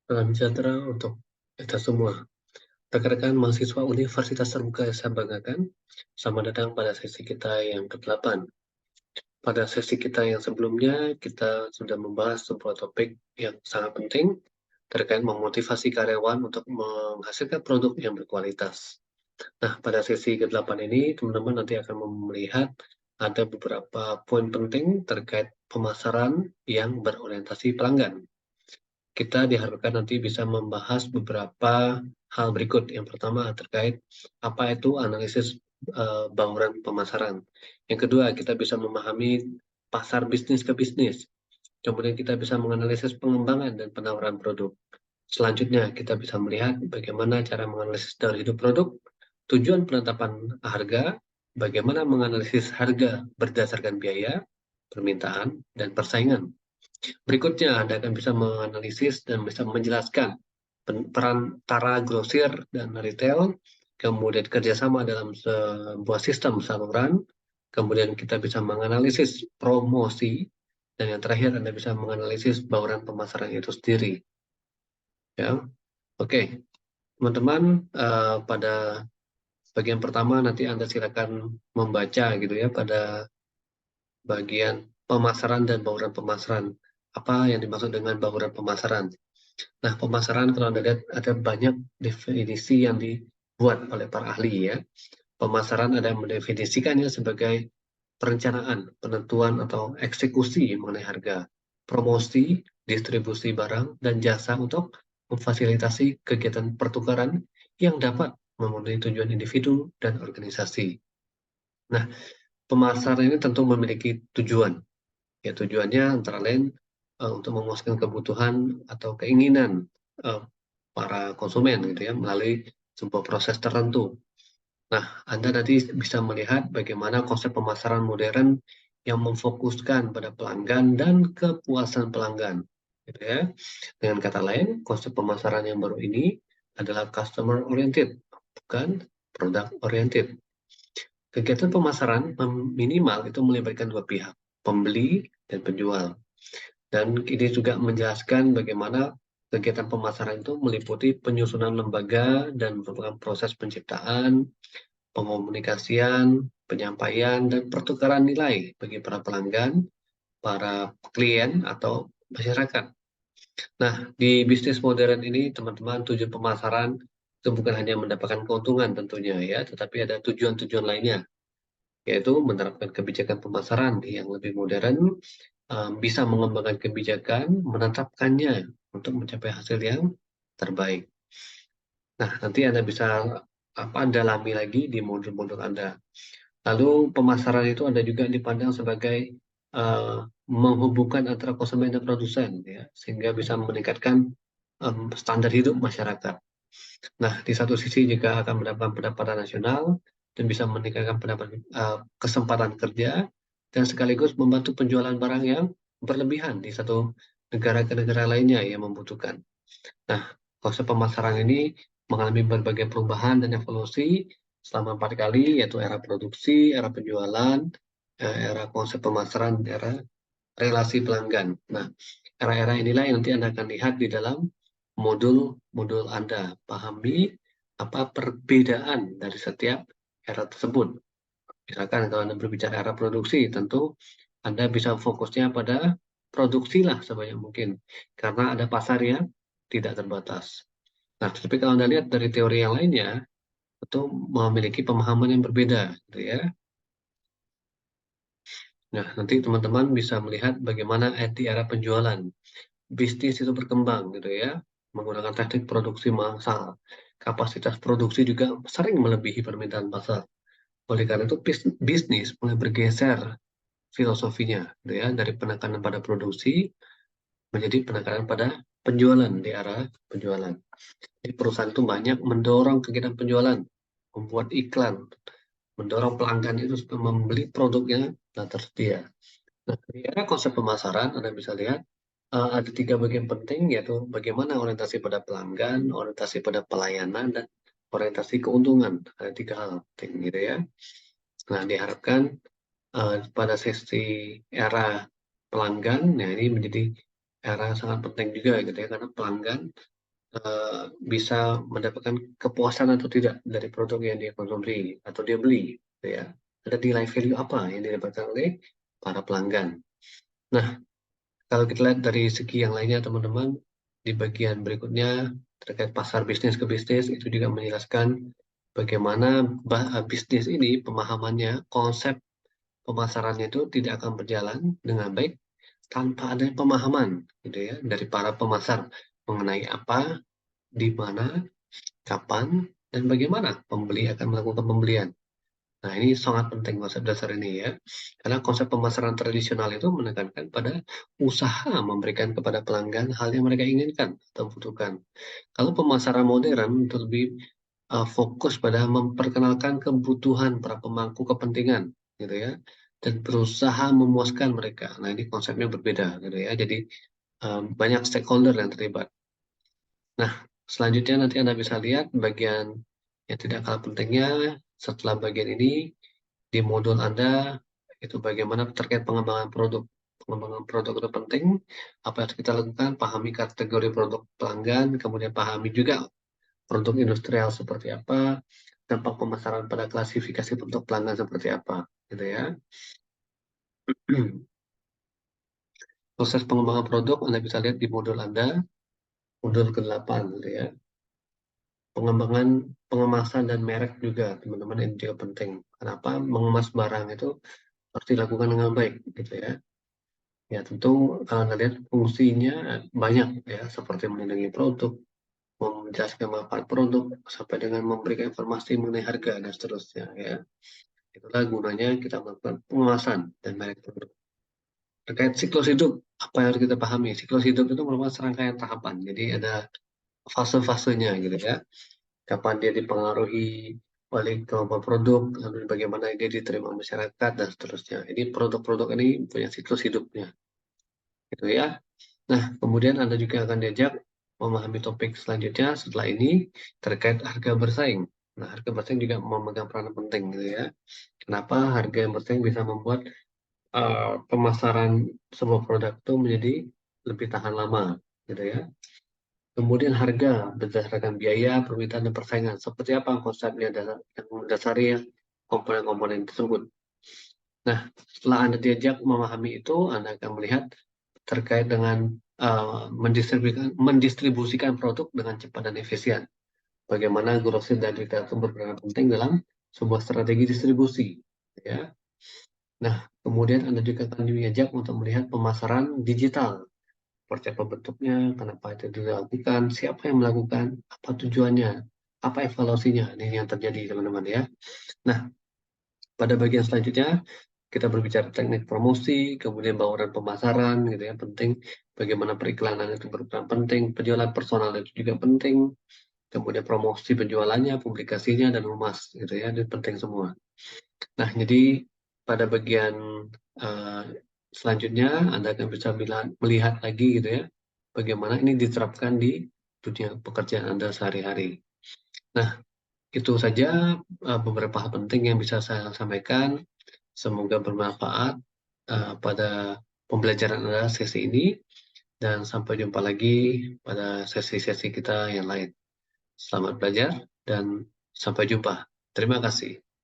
Salam sejahtera untuk kita semua. Rekan-rekan mahasiswa Universitas Terbuka yang saya banggakan, selamat datang pada sesi kita yang ke-8. Pada sesi kita yang sebelumnya, kita sudah membahas sebuah topik yang sangat penting terkait memotivasi karyawan untuk menghasilkan produk yang berkualitas. Nah, pada sesi ke-8 ini, teman-teman nanti akan melihat ada beberapa poin penting terkait pemasaran yang berorientasi pelanggan. Kita diharapkan nanti bisa membahas beberapa hal berikut. Yang pertama terkait apa itu analisis bauran pemasaran. Yang kedua, kita bisa memahami pasar bisnis ke bisnis. Kemudian kita bisa menganalisis pengembangan dan penawaran produk. Selanjutnya, kita bisa melihat bagaimana cara menganalisis dari hidup produk, tujuan penetapan harga, bagaimana menganalisis harga berdasarkan biaya, permintaan, dan persaingan. Berikutnya, Anda akan bisa menganalisis dan bisa menjelaskan peran antara grosir dan retail, kemudian kerjasama dalam sebuah sistem saluran, kemudian kita bisa menganalisis promosi, dan yang terakhir Anda bisa menganalisis bauran pemasaran itu sendiri. Ya, oke, teman-teman, pada bagian pertama nanti Anda silakan membaca gitu ya pada bagian pemasaran dan bauran pemasaran. Apa yang dimaksud dengan bauran pemasaran? Nah, pemasaran kalau Anda lihat ada banyak definisi yang dibuat oleh para ahli ya. Pemasaran ada yang mendefinisikannya sebagai perencanaan, penentuan atau eksekusi mengenai harga, promosi, distribusi barang dan jasa untuk memfasilitasi kegiatan pertukaran yang dapat memenuhi tujuan individu dan organisasi. Nah, pemasaran ini tentu memiliki tujuan. Ya, tujuannya antara lain untuk memuaskan kebutuhan atau keinginan eh, para konsumen gitu ya melalui sebuah proses tertentu. Nah, Anda nanti bisa melihat bagaimana konsep pemasaran modern yang memfokuskan pada pelanggan dan kepuasan pelanggan. Gitu ya. Dengan kata lain, konsep pemasaran yang baru ini adalah customer oriented, bukan product oriented. Kegiatan pemasaran minimal itu melibatkan dua pihak, pembeli dan penjual. Dan ini juga menjelaskan bagaimana kegiatan pemasaran itu meliputi penyusunan lembaga dan merupakan proses penciptaan, pengomunikasian, penyampaian, dan pertukaran nilai bagi para pelanggan, para klien, atau masyarakat. Nah, di bisnis modern ini, teman-teman, tujuan pemasaran itu bukan hanya mendapatkan keuntungan tentunya ya, tetapi ada tujuan-tujuan lainnya, yaitu menerapkan kebijakan pemasaran yang lebih modern, bisa mengembangkan kebijakan, menetapkannya untuk mencapai hasil yang terbaik. Nah, nanti Anda bisa dalami lagi di modul-modul Anda. Lalu pemasaran itu Anda juga dipandang sebagai menghubungkan antara konsumen dan produsen, ya, sehingga bisa meningkatkan standar hidup masyarakat. Nah, di satu sisi juga akan mendapatkan pendapatan nasional dan bisa meningkatkan kesempatan kerja dan sekaligus membantu penjualan barang yang berlebihan di satu negara ke negara lainnya yang membutuhkan. Nah, konsep pemasaran ini mengalami berbagai perubahan dan evolusi selama 4 kali, yaitu era produksi, era penjualan, era konsep pemasaran, era relasi pelanggan. Nah, era-era inilah yang nanti Anda akan lihat di dalam modul-modul Anda. Pahami apa perbedaan dari setiap era tersebut. Misalkan kalau Anda berbicara era produksi, tentu Anda bisa fokusnya pada produksi lah sebanyak mungkin. Karena ada pasar yang tidak terbatas. Nah, tapi kalau Anda lihat dari teori yang lainnya, itu memiliki pemahaman yang berbeda, gitu ya. Nah, nanti teman-teman bisa melihat bagaimana di era penjualan bisnis itu berkembang, gitu ya, menggunakan teknik produksi massal. Kapasitas produksi juga sering melebihi permintaan pasar. Oleh karena itu, bisnis mulai bergeser filosofinya, gitu ya, dari penekanan pada produksi menjadi penekanan pada penjualan di arah penjualan. Jadi perusahaan itu banyak mendorong kegiatan penjualan, membuat iklan, mendorong pelanggan itu supaya membeli produknya yang tersedia. Nah, di era konsep pemasaran, Anda bisa lihat ada 3 bagian penting, yaitu bagaimana orientasi pada pelanggan, orientasi pada pelayanan, dan orientasi keuntungan. Ada 3 hal penting gitu ya. Nah, diharapkan pada sesi era pelanggan, nah ini menjadi era sangat penting juga gitu ya, karena pelanggan bisa mendapatkan kepuasan atau tidak dari produk yang dia konsumsi atau dia beli, gitu ya. Ada nilai value apa yang didapatkan oleh para pelanggan. Nah, kalau kita lihat dari segi yang lainnya, teman-teman, di bagian berikutnya terkait pasar bisnis ke bisnis, itu juga menjelaskan bagaimana bisnis ini, pemahamannya, konsep pemasarannya itu tidak akan berjalan dengan baik tanpa ada pemahaman, gitu ya, dari para pemasar mengenai apa, di mana, kapan, dan bagaimana pembeli akan melakukan pembelian. Nah, ini sangat penting konsep dasar ini ya. Karena konsep pemasaran tradisional itu menekankan pada usaha memberikan kepada pelanggan hal yang mereka inginkan atau butuhkan. Kalau pemasaran modern itu lebih fokus pada memperkenalkan kebutuhan para pemangku kepentingan, gitu ya, dan berusaha memuaskan mereka. Nah, ini konsepnya berbeda, gitu ya. Jadi banyak stakeholder yang terlibat. Nah, selanjutnya nanti Anda bisa lihat bagian yang tidak kalah pentingnya setelah bagian ini di modul Anda itu bagaimana terkait pengembangan produk. Pengembangan produk itu penting. Apa yang harus kita lakukan? Pahami kategori produk pelanggan, kemudian pahami juga produk industrial seperti apa, dampak pemasaran pada klasifikasi produk pelanggan seperti apa, gitu ya. Proses pengembangan produk Anda bisa lihat di modul Anda, modul ke-8, gitu ya. Pengembangan pengemasan dan merek juga, teman-teman, ini juga penting. Kenapa? Mengemas barang itu harus dilakukan dengan baik, gitu ya. Ya tentu kalau Anda lihat fungsinya banyak ya, seperti melindungi produk, menjelaskan manfaat produk, sampai dengan memberikan informasi mengenai harga dan seterusnya ya. Itulah gunanya kita melakukan pengemasan dan merek produk. Terkait siklus hidup, apa yang harus kita pahami? Siklus hidup itu merupakan serangkaian tahapan. Jadi ada fase-fasenya gitu ya. Kapan dia dipengaruhi oleh kemampuan produk, lalu bagaimana dia diterima masyarakat dan seterusnya. Ini produk-produk ini punya siklus hidupnya, gitu ya. Nah, kemudian Anda juga akan diajak memahami topik selanjutnya setelah ini terkait harga bersaing. Nah, harga bersaing juga memegang peranan penting, gitu ya. Kenapa harga yang bersaing bisa membuat pemasaran sebuah produk itu menjadi lebih tahan lama, gitu ya. Kemudian harga berdasarkan biaya, permintaan, dan persaingan. Seperti apa konsepnya yang mendasari komponen-komponen tersebut. Nah, setelah Anda diajak memahami itu, Anda akan melihat terkait dengan mendistribusikan produk dengan cepat dan efisien. Bagaimana grosir dan retail itu berperan penting dalam sebuah strategi distribusi. Ya. Nah, kemudian Anda juga akan diajak untuk melihat pemasaran digital. Seperti apa bentuknya, kenapa itu dilakukan, siapa yang melakukan, apa tujuannya, apa evaluasinya. Ini yang terjadi, teman-teman ya. Nah, pada bagian selanjutnya, kita berbicara teknik promosi, kemudian bauran pemasaran, gitu ya, penting. Bagaimana periklanan itu berperan penting, penjualan personal itu juga penting, kemudian promosi penjualannya, publikasinya, dan humas, gitu ya, itu penting semua. Nah, jadi pada bagian uh, selanjutnya Anda akan bisa melihat lagi gitu ya, bagaimana ini diterapkan di dunia pekerjaan Anda sehari-hari. Nah, itu saja beberapa hal penting yang bisa saya sampaikan. Semoga bermanfaat pada pembelajaran Anda sesi ini, dan sampai jumpa lagi pada sesi-sesi kita yang lain. Selamat belajar dan sampai jumpa. Terima kasih.